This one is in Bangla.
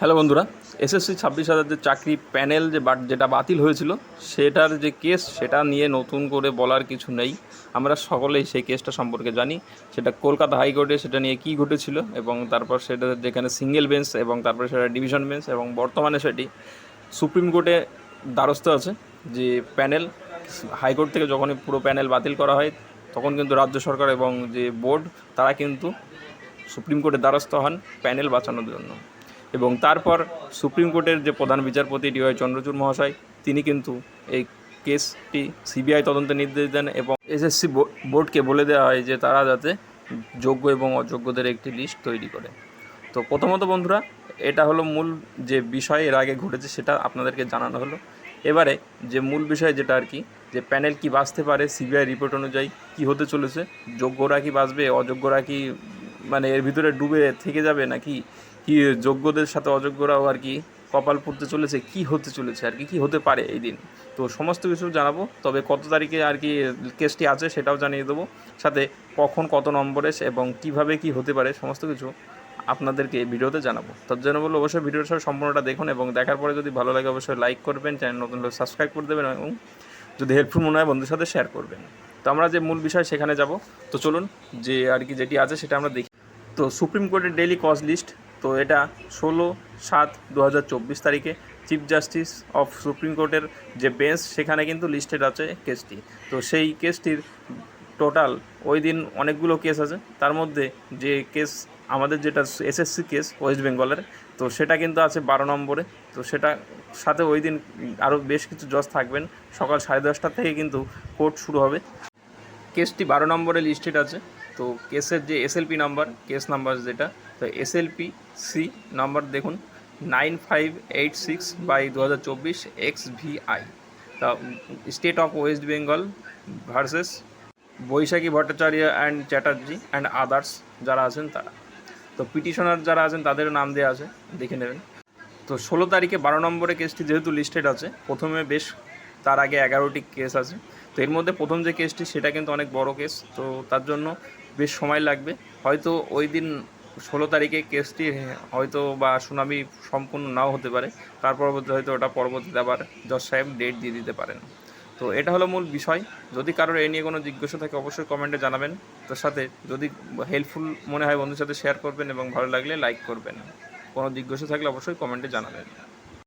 হ্যালো বন্ধুরা, এসএসসি 26,000 যে চাকরি প্যানেল যেটা বাতিল হয়েছিল সেটার যে কেস সেটা নিয়ে নতুন করে বলার কিছু নেই। আমরা সকলেই সেই কেসটা সম্পর্কে জানি। সেটা কলকাতা হাইকোর্টে সেটা নিয়ে কী ঘটেছিল এবং তারপর সেটা যেখানে সিঙ্গেল বেঞ্চ এবং তারপরে সেটা ডিভিশন বেঞ্চ এবং বর্তমানে সেটি সুপ্রিম কোর্টে দ্বারস্থ আছে। যে প্যানেল হাইকোর্ট থেকে যখনই পুরো প্যানেল বাতিল করা হয় তখন কিন্তু রাজ্য সরকার এবং যে বোর্ড তারা কিন্তু সুপ্রিম কোর্টের দ্বারস্থ হন প্যানেল বাঁচানোর জন্য। এবং তারপর সুপ্রিম কোর্টের যে প্রধান বিচারপতি ডি ওয়াই চন্দ্রচূড় মহাশয় তিনি কিন্তু এই কেসটি সিবিআই তদন্তের নির্দেশ দেন এবং এসএসসি বোর্ডকে বলে দেওয়া হয় যে তারা যাতে যোগ্য এবং অযোগ্যদের একটি লিস্ট তৈরি করে। তো প্রথমত বন্ধুরা, এটা হলো মূল যে বিষয় এর আগে ঘটেছে সেটা আপনাদেরকে জানানো হলো। এবারে যে মূল বিষয় যেটা আর কি, যে প্যানেল কি বাঁচতে পারে সিবিআই রিপোর্ট অনুযায়ী, কি হতে চলেছে, যোগ্যরা কি বাঁচবে, অযোগ্যরা কি মানে এর ভিতরে ডুবে থেকে যাবে, নাকি কি যোগ্যদের সাথে অযোগ্যরাও আর কি কপাল পুড়তে চলেছে, কি হতে চলেছে আর কি, কী হতে পারে এই দিন। তো সমস্ত কিছু জানাবো, তবে কত তারিখে আর কি কেসটি আছে সেটাও জানিয়ে দেবো, সাথে কখন কত নম্বরে এবং কিভাবে কি হতে পারে সমস্ত কিছু আপনাদেরকে এই ভিডিওতে জানাবো। তার জন্য বলবো অবশ্যই ভিডিওর সাথে সম্পূর্ণটা দেখুন এবং দেখার পরে যদি ভালো লাগে অবশ্যই লাইক করবেন, চ্যানেল নতুন হলে সাবস্ক্রাইব করে দেবেন এবং যদি হেল্পফুল মনে হয় বন্ধুর সাথে শেয়ার করবেন। তো আমরা যে মূল বিষয় সেখানে যাব। তো চলুন যে আর কি যেটি আছে সেটা আমরা দেখি। তো সুপ্রিম কোর্টের ডেইলি কজ লিস্ট, তো এটা 16/7/2024 তারিখে চিফ জাস্টিস অফ সুপ্রিম কোর্টের যে বেঞ্চ সেখানে কিন্তু লিস্টেড আছে কেসটি। তো সেই কেসটির টোটাল ওই দিন অনেকগুলো কেস আছে, তার মধ্যে যে কেস আমাদের যেটা এসএসসি কেস ওয়েস্ট বেঙ্গলের, তো সেটা কিন্তু আছে 12 নম্বরে। তো সেটা সাথে ওই দিন আরও বেশ কিছু জজ থাকবেন। সকাল 10:30 থেকে কিন্তু কোর্ট শুরু হবে। কেসটি 12 নম্বরে লিস্টেড আছে। তো কেসের যে এসএলপি নাম্বার, কেস নাম্বার যেটা, তো এসএলপি সি নাম্বার দেখুন 9586/2024 XVI। তা state of West Bengal versus Baishakhi Bhattacharya and Chatterjee and others যারা আছেন তারা। তো পিটিশনার যারা আছেন তাদেরও নাম দেওয়া আছে, দেখে নেবেন। তো 16 তারিখে 12 নম্বরে কেসটি যেহেতু লিস্টেড আছে, প্রথমে বেশ তার আগে 11টি কেস আছে। তো এর মধ্যে প্রথম যে কেসটি সেটা কিন্তু অনেক বড় কেস, তো তার জন্য বেশ সময় লাগবে। হয়তো ওই দিন 16 তারিখে কেসটি হয়তো বা শুনানি সম্পূর্ণ নাও হতে পারে, তার পরবর্তী হয়তো ওটা পরবর্তীতে আবার জজ সাহেব ডেট দিয়ে দিতে পারেন। তো এটা হলো মূল বিষয়। যদি কারোর এই নিয়ে কোনো জিজ্ঞাসা থাকে অবশ্যই কমেন্টে জানাবেন। তার সাথে যদি হেল্পফুল মনে হয় বন্ধুর সাথে শেয়ার করবেন এবং ভালো লাগলে লাইক করবেন। কোনো জিজ্ঞাসা থাকলে অবশ্যই কমেন্টে জানাবেন।